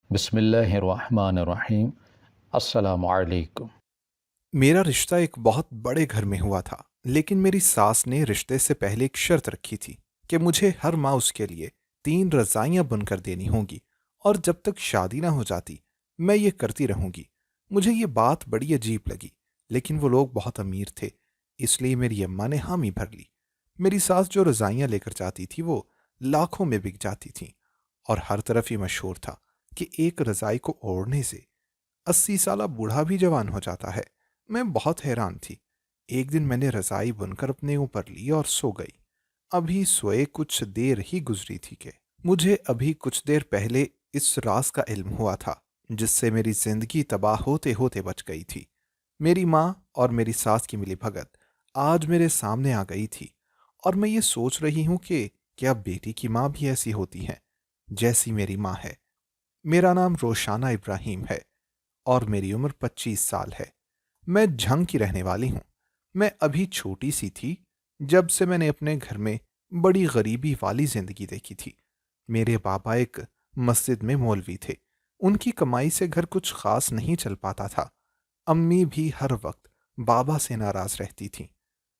بسم اللہ الرحمن الرحیم۔ السلام علیکم۔ میرا رشتہ ایک بہت بڑے گھر میں ہوا تھا، لیکن میری ساس نے رشتے سے پہلے ایک شرط رکھی تھی کہ مجھے ہر ماہ اس کے لیے 3 رضائیاں بن کر دینی ہوں گی، اور جب تک شادی نہ ہو جاتی میں یہ کرتی رہوں گی۔ مجھے یہ بات بڑی عجیب لگی، لیکن وہ لوگ بہت امیر تھے، اس لیے میری اماں نے حامی بھر لی۔ میری ساس جو رضائیاں لے کر جاتی تھی وہ لاکھوں میں بک جاتی تھیں، اور ہر طرف یہ مشہور تھا کہ ایک رضائی کو اوڑھنے سے 80 سالہ بوڑھا بھی جوان ہو جاتا ہے۔ میں بہت حیران تھی۔ ایک دن میں نے رضائی بن کر اپنے اوپر لی اور سو گئی۔ ابھی سوئے کچھ دیر ہی گزری تھی کہ مجھے ابھی کچھ دیر پہلے اس راز کا علم ہوا تھا جس سے میری زندگی تباہ ہوتے ہوتے بچ گئی تھی۔ میری ماں اور میری ساس کی ملی بھگت آج میرے سامنے آ گئی تھی، اور میں یہ سوچ رہی ہوں کہ کیا بیٹی کی ماں بھی ایسی ہوتی ہے جیسی میری ماں ہے۔ میرا نام روشانہ ابراہیم ہے، اور میری عمر 25 سال ہے۔ میں جھنگ کی رہنے والی ہوں۔ میں ابھی چھوٹی سی تھی جب سے میں نے اپنے گھر میں بڑی غریبی والی زندگی دیکھی تھی۔ میرے بابا ایک مسجد میں مولوی تھے۔ ان کی کمائی سے گھر کچھ خاص نہیں چل پاتا تھا۔ امی بھی ہر وقت بابا سے ناراض رہتی تھیں،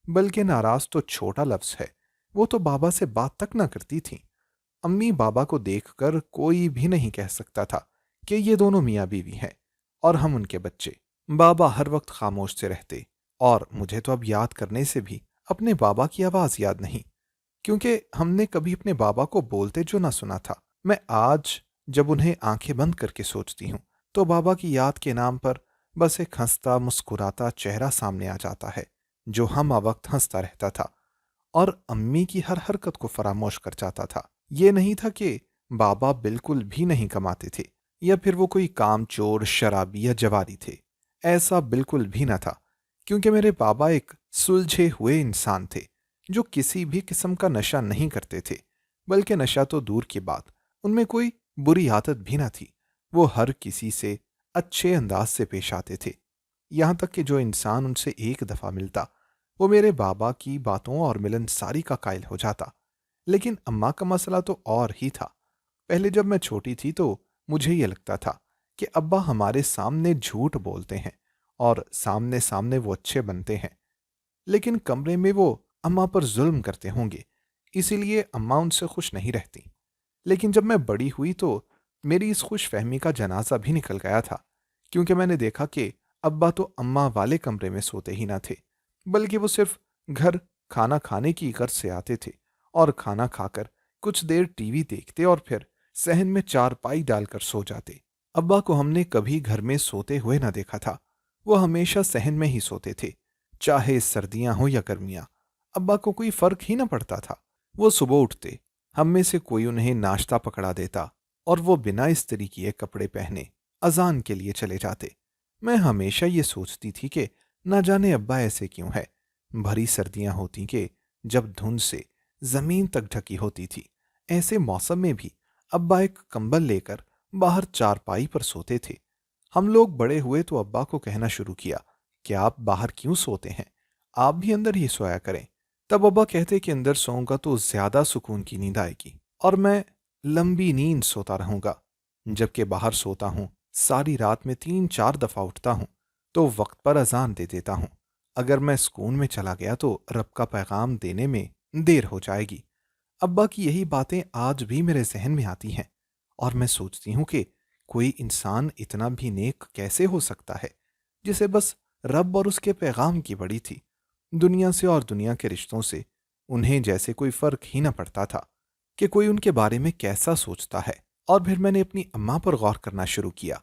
بلکہ ناراض تو چھوٹا لفظ ہے، وہ تو بابا سے بات تک نہ کرتی تھیں۔ امی بابا کو دیکھ کر کوئی بھی نہیں کہہ سکتا تھا کہ یہ دونوں میاں بیوی ہیں اور ہم ان کے بچے۔ بابا ہر وقت خاموش سے رہتے، اور مجھے تو اب یاد کرنے سے بھی اپنے بابا کی آواز یاد نہیں، کیونکہ ہم نے کبھی اپنے بابا کو بولتے جو نہ سنا تھا۔ میں آج جب انہیں آنکھیں بند کر کے سوچتی ہوں تو بابا کی یاد کے نام پر بس ایک ہنستا مسکراتا چہرہ سامنے آ جاتا ہے جو ہم وقت ہنستا رہتا تھا اور امی کی ہر حرکت کو فراموش کر جاتا تھا۔ یہ نہیں تھا کہ بابا بالکل بھی نہیں کماتے تھے، یا پھر وہ کوئی کام چور، شرابی یا جواری تھے۔ ایسا بالکل بھی نہ تھا، کیونکہ میرے بابا ایک سلجھے ہوئے انسان تھے جو کسی بھی قسم کا نشہ نہیں کرتے تھے، بلکہ نشہ تو دور کی بات، ان میں کوئی بری عادت بھی نہ تھی۔ وہ ہر کسی سے اچھے انداز سے پیش آتے تھے، یہاں تک کہ جو انسان ان سے ایک دفعہ ملتا وہ میرے بابا کی باتوں اور ملن ساری کا قائل ہو جاتا۔ لیکن اماں کا مسئلہ تو اور ہی تھا۔ پہلے جب میں چھوٹی تھی تو مجھے یہ لگتا تھا کہ ابا ہمارے سامنے جھوٹ بولتے ہیں اور سامنے سامنے وہ اچھے بنتے ہیں، لیکن کمرے میں وہ اماں پر ظلم کرتے ہوں گے، اسی لیے اماں ان سے خوش نہیں رہتی۔ لیکن جب میں بڑی ہوئی تو میری اس خوش فہمی کا جنازہ بھی نکل گیا تھا، کیونکہ میں نے دیکھا کہ ابا تو اماں والے کمرے میں سوتے ہی نہ تھے، بلکہ وہ صرف گھر کھانا کھانے کی غرض سے آتے تھے، اور کھانا کھا کر کچھ دیر ٹی وی دیکھتے اور پھر صحن میں چارپائی ڈال کر سو جاتے۔ ابا کو ہم نے کبھی گھر میں سوتے ہوئے نہ دیکھا تھا، وہ ہمیشہ صحن میں ہی سوتے تھے، چاہے سردیاں ہوں یا گرمیاں۔ ابا کو کوئی فرق ہی نہ پڑتا تھا۔ وہ صبح اٹھتے، ہم میں سے کوئی انہیں ناشتہ پکڑا دیتا، اور وہ بنا استری کیے کپڑے پہنے اذان کے لیے چلے جاتے۔ میں ہمیشہ یہ سوچتی تھی کہ نہ جانے ابا ایسے کیوں ہے۔ بھری سردیاں ہوتی کہ جب دھند سے زمین تک ڈھکی ہوتی تھی، ایسے موسم میں بھی ابا ایک کمبل لے کر باہر چارپائی پر سوتے تھے۔ ہم لوگ بڑے ہوئے تو ابا کو کہنا شروع کیا کہ آپ باہر کیوں سوتے ہیں، آپ بھی اندر ہی سویا کریں۔ تب ابا کہتے کہ اندر سوؤں گا تو زیادہ سکون کی نیند آئے گی، اور میں لمبی نیند سوتا رہوں گا۔ جبکہ باہر سوتا ہوں، ساری رات میں 3 4 دفعہ اٹھتا ہوں تو وقت پر اذان دے دیتا ہوں۔ اگر میں سکون میں چلا گیا تو رب کا پیغام دینے میں دیر ہو جائے گی۔ ابا کی یہی باتیں آج بھی میرے ذہن میں آتی ہیں، اور میں سوچتی ہوں کہ کوئی انسان اتنا بھی نیک کیسے ہو سکتا ہے جسے بس رب اور اس کے پیغام کی بڑی تھی۔ دنیا سے اور دنیا کے رشتوں سے انہیں جیسے کوئی فرق ہی نہ پڑتا تھا کہ کوئی ان کے بارے میں کیسا سوچتا ہے۔ اور پھر میں نے اپنی اماں پر غور کرنا شروع کیا۔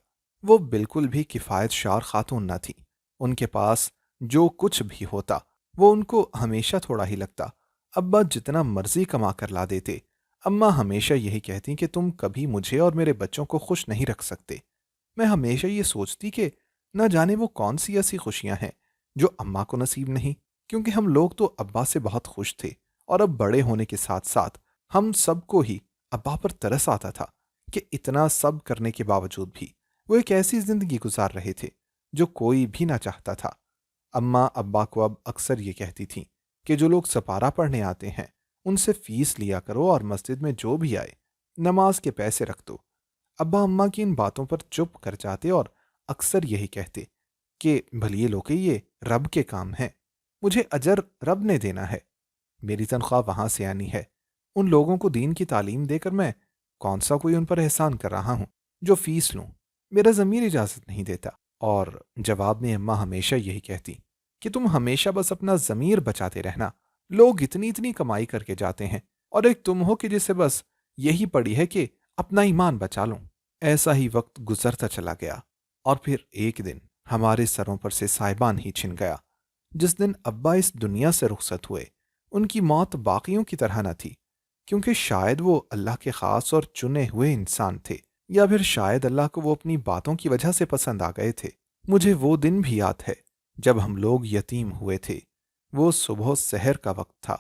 وہ بالکل بھی کفایت شار خاتون نہ تھی۔ ان کے پاس جو کچھ بھی ہوتا وہ ان کو ہمیشہ تھوڑا ہی لگتا۔ ابا جتنا مرضی کما کر لا دیتے، اماں ہمیشہ یہی کہتی کہ تم کبھی مجھے اور میرے بچوں کو خوش نہیں رکھ سکتے۔ میں ہمیشہ یہ سوچتی کہ نہ جانے وہ کون سی ایسی خوشیاں ہیں جو اماں کو نصیب نہیں، کیونکہ ہم لوگ تو ابا سے بہت خوش تھے، اور اب بڑے ہونے کے ساتھ ساتھ ہم سب کو ہی ابا پر ترس آتا تھا کہ اتنا سب کرنے کے باوجود بھی وہ ایک ایسی زندگی گزار رہے تھے جو کوئی بھی نہ چاہتا تھا۔ اماں ابا کو اب اکثر یہ کہتی تھیں کہ جو لوگ سپارہ پڑھنے آتے ہیں ان سے فیس لیا کرو، اور مسجد میں جو بھی آئے نماز کے پیسے رکھ دو۔ ابا اماں کی ان باتوں پر چپ کر جاتے اور اکثر یہی کہتے کہ بھلیے لوگ یہ رب کے کام ہیں، مجھے اجر رب نے دینا ہے، میری تنخواہ وہاں سے آنی ہے، ان لوگوں کو دین کی تعلیم دے کر میں کون سا کوئی ان پر احسان کر رہا ہوں جو فیس لوں، میرا ضمیر اجازت نہیں دیتا۔ اور جواب میں اماں ہمیشہ یہی کہتی کہ تم ہمیشہ بس اپنا ضمیر بچاتے رہنا، لوگ اتنی اتنی کمائی کر کے جاتے ہیں اور ایک تم ہو کہ جسے بس یہی پڑی ہے کہ اپنا ایمان بچا لوں۔ ایسا ہی وقت گزرتا چلا گیا اور پھر ایک دن ہمارے سروں پر سے سائبان ہی چھن گیا۔ جس دن ابا اس دنیا سے رخصت ہوئے ان کی موت باقیوں کی طرح نہ تھی، کیونکہ شاید وہ اللہ کے خاص اور چنے ہوئے انسان تھے، یا پھر شاید اللہ کو وہ اپنی باتوں کی وجہ سے پسند آ گئے تھے۔ مجھے وہ دن بھی یاد ہے جب ہم لوگ یتیم ہوئے تھے۔ وہ صبح سحر کا وقت تھا،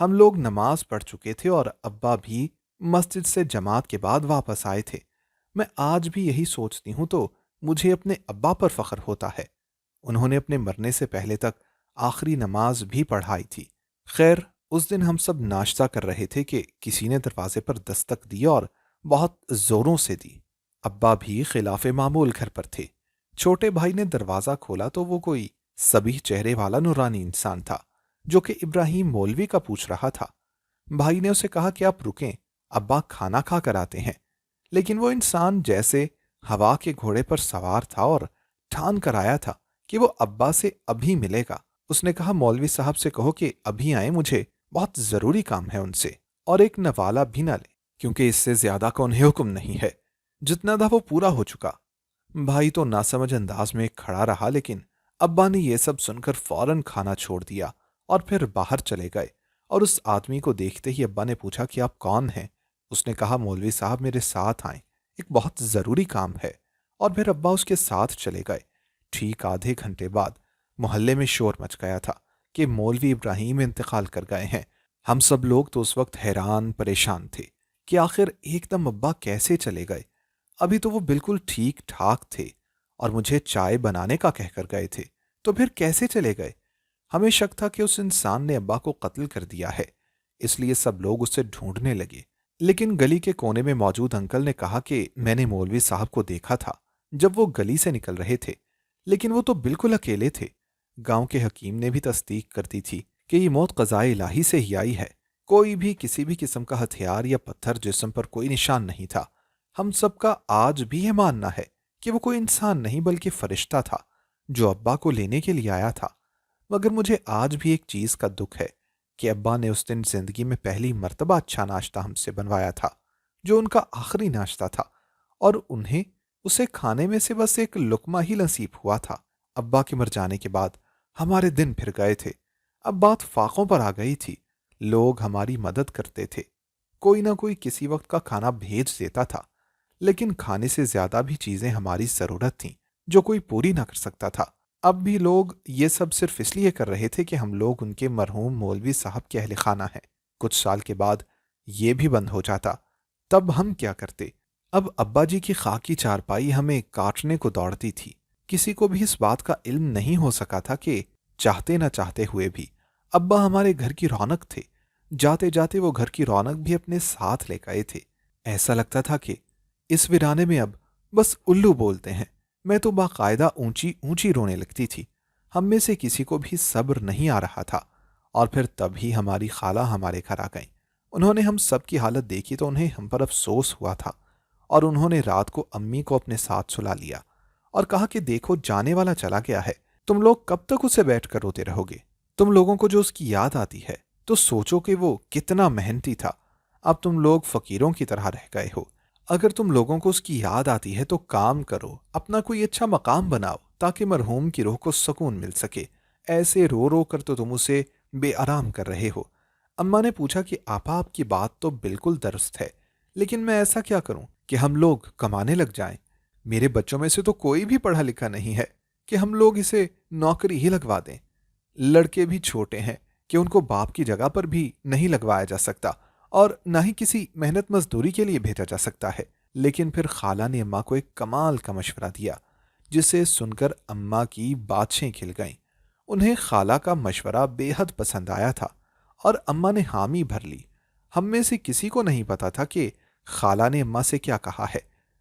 ہم لوگ نماز پڑھ چکے تھے اور ابا بھی مسجد سے جماعت کے بعد واپس آئے تھے۔ میں آج بھی یہی سوچتی ہوں تو مجھے اپنے ابا پر فخر ہوتا ہے، انہوں نے اپنے مرنے سے پہلے تک آخری نماز بھی پڑھائی تھی۔ خیر، اس دن ہم سب ناشتہ کر رہے تھے کہ کسی نے دروازے پر دستک دی اور بہت زوروں سے دی۔ ابا بھی خلاف معمول گھر پر تھے۔ چھوٹے بھائی نے دروازہ کھولا تو وہ کوئی سبیہ چہرے والا نورانی انسان تھا جو کہ ابراہیم مولوی کا پوچھ رہا تھا۔ بھائی نے اسے کہا کہ آپ رکیں، ابا کھانا کھا کر آتے ہیں، لیکن وہ انسان جیسے ہوا کے گھوڑے پر سوار تھا اور ٹھان کر آیا تھا کہ وہ ابا سے ابھی ملے گا۔ اس نے کہا مولوی صاحب سے کہو کہ ابھی آئیں، مجھے بہت ضروری کام ہے ان سے، اور ایک نوالا بھی نہ لے کیونکہ اس سے زیادہ کا انہیں حکم نہیں ہے، جتنا تھا وہ پورا ہو چکا۔ بھائی تو ناسمجھ انداز میں کھڑا رہا، لیکن ابا نے یہ سب سن کر فوراً کھانا چھوڑ دیا اور پھر باہر چلے گئے، اور اس آدمی کو دیکھتے ہی ابا نے پوچھا کہ آپ کون ہیں؟ اس نے کہا مولوی صاحب میرے ساتھ آئیں، ایک بہت ضروری کام ہے، اور پھر ابا اس کے ساتھ چلے گئے۔ ٹھیک آدھے گھنٹے بعد محلے میں شور مچ گیا تھا کہ مولوی ابراہیم انتقال کر گئے ہیں۔ ہم سب لوگ تو اس وقت حیران پریشان تھے کہ آخر ایک دم ابا کیسے چلے گئے؟ ابھی تو وہ بالکل ٹھیک ٹھاک تھے اور مجھے چائے بنانے کا کہہ کر گئے تھے، تو پھر کیسے چلے گئے؟ ہمیں شک تھا کہ اس انسان نے ابا کو قتل کر دیا ہے، اس لیے سب لوگ اسے ڈھونڈنے لگے۔ لیکن گلی کے کونے میں موجود انکل نے کہا کہ میں نے مولوی صاحب کو دیکھا تھا جب وہ گلی سے نکل رہے تھے، لیکن وہ تو بالکل اکیلے تھے۔ گاؤں کے حکیم نے بھی تصدیق کر دی تھی کہ یہ موت قضائے الہی سے ہی آئی ہے، کوئی بھی کسی بھی قسم کا ہتھیار یا پتھر جسم پر کوئی نشان نہیں تھا۔ ہم سب کا آج بھی یہ ماننا ہے کہ وہ کوئی انسان نہیں بلکہ فرشتہ تھا جو ابا کو لینے کے لیے آیا تھا۔ مگر مجھے آج بھی ایک چیز کا دکھ ہے کہ ابا نے اس دن زندگی میں پہلی مرتبہ اچھا ناشتہ ہم سے بنوایا تھا، جو ان کا آخری ناشتہ تھا، اور انہیں اسے کھانے میں سے بس ایک لقمہ ہی نصیب ہوا تھا۔ ابا کے مر جانے کے بعد ہمارے دن پھر گئے تھے، اب بات فاقوں پر آ گئی تھی، لوگ ہماری مدد کرتے تھے، کوئی نہ کوئی کسی وقت کا کھانا بھیج دیتا تھا، لیکن کھانے سے زیادہ بھی چیزیں ہماری ضرورت تھیں جو کوئی پوری نہ کر سکتا تھا۔ اب بھی لوگ یہ سب صرف اس لیے کر رہے تھے کہ ہم لوگ ان کے مرحوم مولوی صاحب کے اہل خانہ ہیں۔ کچھ سال کے بعد یہ بھی بند ہو جاتا، تب ہم کیا کرتے؟ اب ابا جی کی خاکی چارپائی ہمیں کاٹنے کو دوڑتی تھی۔ کسی کو بھی اس بات کا علم نہیں ہو سکا تھا کہ چاہتے نہ چاہتے ہوئے بھی ابا ہمارے گھر کی رونق تھے، جاتے جاتے وہ گھر کی رونق بھی اپنے ساتھ لے گئے تھے۔ ایسا لگتا تھا کہ اس ویرانے میں اب بس الو بولتے ہیں۔ میں تو باقاعدہ اونچی اونچی رونے لگتی تھی۔ ہم میں سے کسی کو بھی صبر نہیں آ رہا تھا، اور پھر تب ہی ہماری خالہ ہمارے گھر آ گئیں۔ انہوں نے ہم سب کی حالت دیکھی تو انہیں ہم پر افسوس ہوا تھا، اور انہوں نے رات کو امی کو اپنے ساتھ سلا لیا اور کہا کہ دیکھو جانے والا چلا گیا ہے، تم لوگ کب تک اسے بیٹھ کر روتے رہو گے؟ تم لوگوں کو جو اس کی یاد آتی ہے تو سوچو کہ وہ کتنا محنتی تھا، اب تم لوگ فقیروں کی طرح رہ گئے ہو۔ اگر تم لوگوں کو اس کی یاد آتی ہے تو کام کرو، اپنا کوئی اچھا مقام بناؤ تاکہ مرحوم کی روح کو سکون مل سکے، ایسے رو رو کر تو تم اسے بے آرام کر رہے ہو۔ اماں نے پوچھا کہ آپا آپ کی بات تو بالکل درست ہے، لیکن میں ایسا کیا کروں کہ ہم لوگ کمانے لگ جائیں؟ میرے بچوں میں سے تو کوئی بھی پڑھا لکھا نہیں ہے کہ ہم لوگ اسے نوکری ہی لگوا دیں۔ لڑکے بھی چھوٹے ہیں کہ ان کو باپ کی جگہ پر بھی نہیں لگوایا جا سکتا، اور نہ ہی کسی محنت مزدوری کے لیے بھیجا جا سکتا ہے۔ لیکن پھر خالہ نے اماں کو ایک کمال کا مشورہ دیا جسے سن کر اماں کی باتشیں کھل گئیں۔ انہیں خالہ کا مشورہ بے حد پسند آیا تھا اور اماں نے حامی بھر لی۔ ہم میں سے کسی کو نہیں پتا تھا کہ خالہ نے اماں سے کیا کہا ہے۔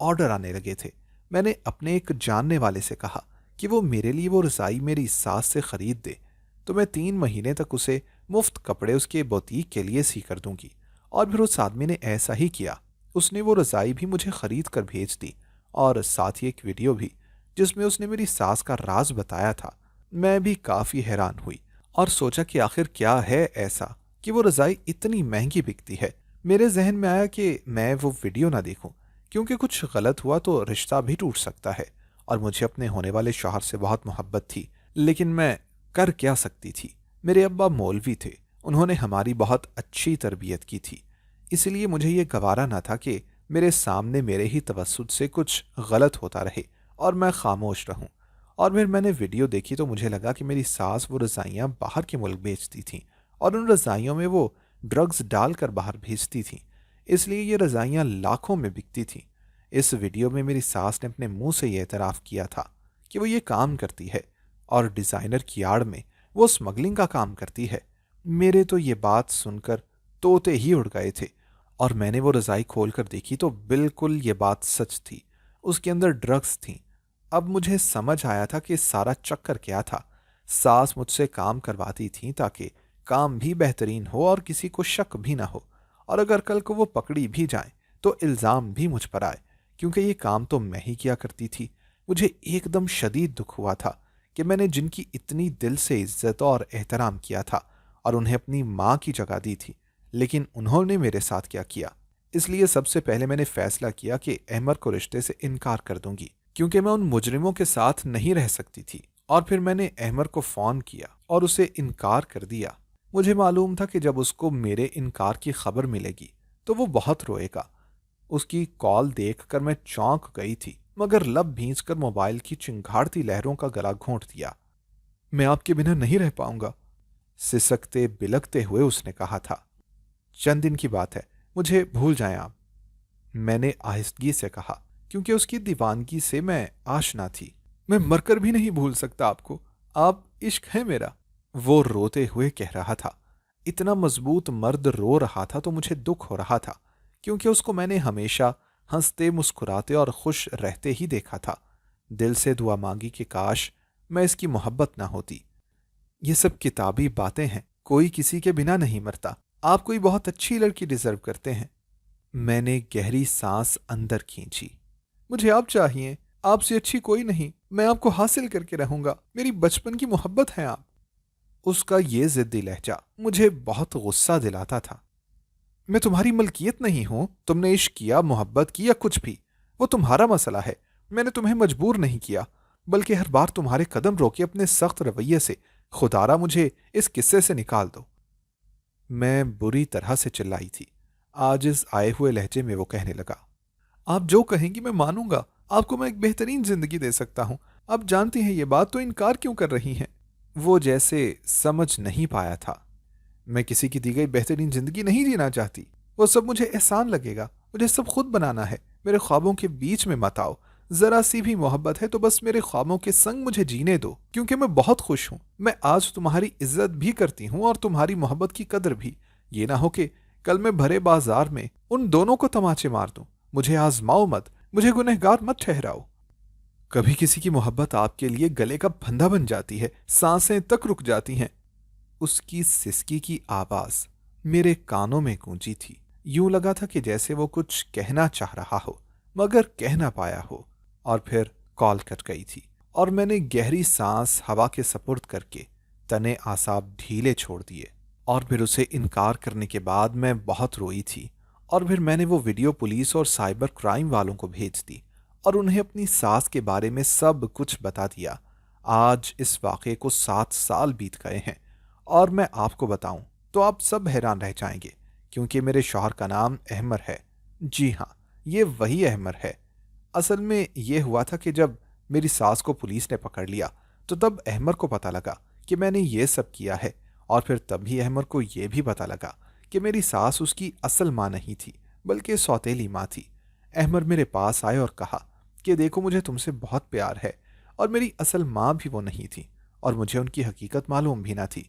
آرڈر آنے لگے تھے۔ میں نے اپنے ایک جاننے والے سے کہا کہ وہ میرے لیے وہ رضائی میری ساس سے خرید دے تو میں 3 مہینے تک اسے مفت کپڑے اس کے بوتیک کے لیے سی کر دوں گی۔ اور پھر اس آدمی نے ایسا ہی کیا۔ اس نے وہ رضائی بھی مجھے خرید کر بھیج دی اور ساتھ ہی ایک ویڈیو بھی جس میں اس نے میری ساس کا راز بتایا تھا۔ میں بھی کافی حیران ہوئی اور سوچا کہ آخر کیا ہے ایسا کہ وہ رضائی اتنی مہنگی بکتی ہے۔ میرے ذہن میں آیا کہ میں وہ ویڈیو نہ دیکھوں کیونکہ کچھ غلط ہوا تو رشتہ بھی ٹوٹ سکتا ہے، اور مجھے اپنے ہونے والے شوہر سے بہت محبت تھی، لیکن میں کر کیا سکتی تھی؟ میرے ابا مولوی تھے، انہوں نے ہماری بہت اچھی تربیت کی تھی، اس لیے مجھے یہ گوارا نہ تھا کہ میرے سامنے میرے ہی توسط سے کچھ غلط ہوتا رہے اور میں خاموش رہوں۔ اور پھر میں نے ویڈیو دیکھی تو مجھے لگا کہ میری ساس وہ رضائیاں باہر کے ملک بیچتی تھیں اور ان رضائیوں میں وہ ڈرگز ڈال کر باہر بھیجتی تھیں، اس لیے یہ رضائیاں لاکھوں میں بکتی تھیں۔ اس ویڈیو میں میری ساس نے اپنے منہ سے یہ اعتراف کیا تھا کہ وہ یہ کام کرتی ہے اور ڈیزائنر کی آڑ میں وہ اسمگلنگ کا کام کرتی ہے۔ میرے تو یہ بات سن کر طوطے ہی اڑ گئے تھے، اور میں نے وہ رضائی کھول کر دیکھی تو بالکل یہ بات سچ تھی، اس کے اندر ڈرگز تھیں۔ اب مجھے سمجھ آیا تھا کہ سارا چکر کیا تھا۔ ساس مجھ سے کام کرواتی تھیں تاکہ کام بھی بہترین ہو اور کسی کو شک بھی نہ ہو، اور اگر کل کو وہ پکڑی بھی جائیں تو الزام بھی مجھ پر آئے، کیونکہ یہ کام تو میں ہی کیا کرتی تھی۔ مجھے ایک دم شدید دکھ ہوا تھا کہ میں نے جن کی اتنی دل سے عزت اور احترام کیا تھا اور انہیں اپنی ماں کی جگہ دی تھی، لیکن انہوں نے میرے ساتھ کیا کیا۔ اس لیے سب سے پہلے میں نے فیصلہ کیا کہ احمر کو رشتے سے انکار کر دوں گی، کیونکہ میں ان مجرموں کے ساتھ نہیں رہ سکتی تھی۔ اور پھر میں نے احمر کو فون کیا اور اسے انکار کر دیا۔ مجھے معلوم تھا کہ جب اس کو میرے انکار کی خبر ملے گی تو وہ بہت روئے گا۔ اس کی کال دیکھ کر میں چونک گئی تھی، مگر لب بھینچ کر موبائل کی چنگھاڑتی لہروں کا گلا گھونٹ دیا۔ میں آپ کے بنا نہیں رہ پاؤں گا، سسکتے بلکتے ہوئے اس نے کہا تھا۔ چند دن کی بات ہے، مجھے بھول جائیں آپ، میں نے آہستگی سے کہا، کیونکہ اس کی دیوانگی سے میں آشنا تھی۔ میں مر کر بھی نہیں بھول سکتا آپ کو، آپ عشق ہے میرا، وہ روتے ہوئے کہہ رہا تھا۔ اتنا مضبوط مرد رو رہا تھا تو مجھے دکھ ہو رہا تھا، کیونکہ اس کو میں نے ہمیشہ ہنستے مسکراتے اور خوش رہتے ہی دیکھا تھا۔ دل سے دعا مانگی کہ کاش میں اس کی محبت نہ ہوتی۔ یہ سب کتابی باتیں ہیں، کوئی کسی کے بنا نہیں مرتا، آپ کوئی بہت اچھی لڑکی ڈیزرو کرتے ہیں۔ میں نے گہری سانس اندر کھینچی۔ مجھے آپ چاہیے، آپ سے اچھی کوئی نہیں، میں آپ کو حاصل کر کے رہوں گا، میری بچپن کی محبت ہے آپ۔ اس کا یہ ضدی لہجہ مجھے بہت غصہ دلاتا تھا۔ میں تمہاری ملکیت نہیں ہوں، تم نے عشق کیا، محبت کی یا کچھ بھی، وہ تمہارا مسئلہ ہے، میں نے تمہیں مجبور نہیں کیا، بلکہ ہر بار تمہارے قدم روکے اپنے سخت رویے سے خدارا مجھے اس قصے سے نکال دو۔ میں بری طرح سے چلائی تھی۔ عاجز آئے ہوئے لہجے میں وہ کہنے لگا، آپ جو کہیں گی میں مانوں گا، آپ کو میں ایک بہترین زندگی دے سکتا ہوں، آپ جانتی ہیں یہ بات، تو انکار کیوں کر رہی ہیں؟ وہ جیسے سمجھ نہیں پایا تھا۔ میں کسی کی دی گئی بہترین زندگی نہیں جینا چاہتی، وہ سب مجھے احسان لگے گا، مجھے سب خود بنانا ہے، میرے خوابوں کے بیچ میں مت آؤ، ذرا سی بھی محبت ہے تو بس میرے خوابوں کے سنگ مجھے جینے دو، کیونکہ میں بہت خوش ہوں، میں آج تمہاری عزت بھی کرتی ہوں اور تمہاری محبت کی قدر بھی، یہ نہ ہو کہ کل میں بھرے بازار میں ان دونوں کو تماچے مار دوں، مجھے آزماؤ مت، مجھے گنہگار مت ٹھہراؤ۔ کبھی کسی کی محبت آپ کے لیے گلے کا پھندا بن جاتی ہے، سانسیں تک رک جاتی ہیں۔ اس کی سسکی کی آواز میرے کانوں میں گونجی تھی، یوں لگا تھا کہ جیسے وہ کچھ کہنا چاہ رہا ہو مگر کہہ نہ پایا ہو۔ اور پھر کال کٹ گئی تھی اور میں نے گہری سانس ہوا کے سپرد کر کے تنے اعصاب ڈھیلے چھوڑ دیے۔ اور پھر اسے انکار کرنے کے بعد میں بہت روئی تھی، اور پھر میں نے وہ ویڈیو پولیس اور سائبر کرائم والوں کو بھیج دی اور انہیں اپنی ساس کے بارے میں سب کچھ بتا دیا۔ آج اس واقعے کو 7 سال بیت گئے ہیں، اور میں آپ کو بتاؤں تو آپ سب حیران رہ جائیں گے، کیونکہ میرے شوہر کا نام احمر ہے۔ جی ہاں، یہ وہی احمر ہے۔ اصل میں یہ ہوا تھا کہ جب میری ساس کو پولیس نے پکڑ لیا تو تب احمر کو پتہ لگا کہ میں نے یہ سب کیا ہے، اور پھر تبھی احمر کو یہ بھی پتہ لگا کہ میری ساس اس کی اصل ماں نہیں تھی بلکہ سوتیلی ماں تھی۔ احمر میرے پاس آئے اور کہا کہ دیکھو مجھے تم سے بہت پیار ہے، اور میری اصل ماں بھی وہ نہیں تھی، اور مجھے ان کی حقیقت معلوم بھی نہ تھی۔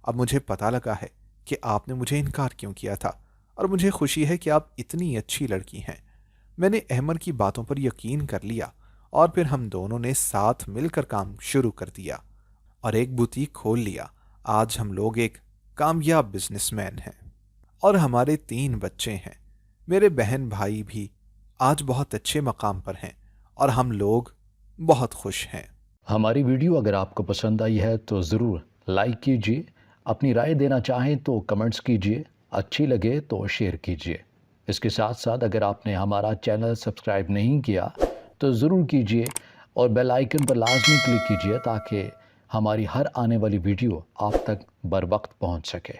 اب مجھے پتہ لگا ہے کہ آپ نے مجھے انکار کیوں کیا تھا، اور مجھے خوشی ہے کہ آپ اتنی اچھی لڑکی ہیں۔ میں نے احمد کی باتوں پر یقین کر لیا اور پھر ہم دونوں نے ساتھ مل کر کام شروع کر دیا اور ایک بوتیک کھول لیا۔ آج ہم لوگ ایک کامیاب بزنس مین ہیں اور ہمارے 3 بچے ہیں۔ میرے بہن بھائی بھی آج بہت اچھے مقام پر ہیں اور ہم لوگ بہت خوش ہیں۔ ہماری ویڈیو اگر آپ کو پسند آئی ہے تو ضرور لائک کیجیے، اپنی رائے دینا چاہیں تو کمنٹس کیجیے، اچھی لگے تو شیئر کیجیے۔ اس کے ساتھ ساتھ اگر آپ نے ہمارا چینل سبسکرائب نہیں کیا تو ضرور کیجیے اور بیل آئیکن پر لازمی کلک کیجیے تاکہ ہماری ہر آنے والی ویڈیو آپ تک بر وقت پہنچ سکے۔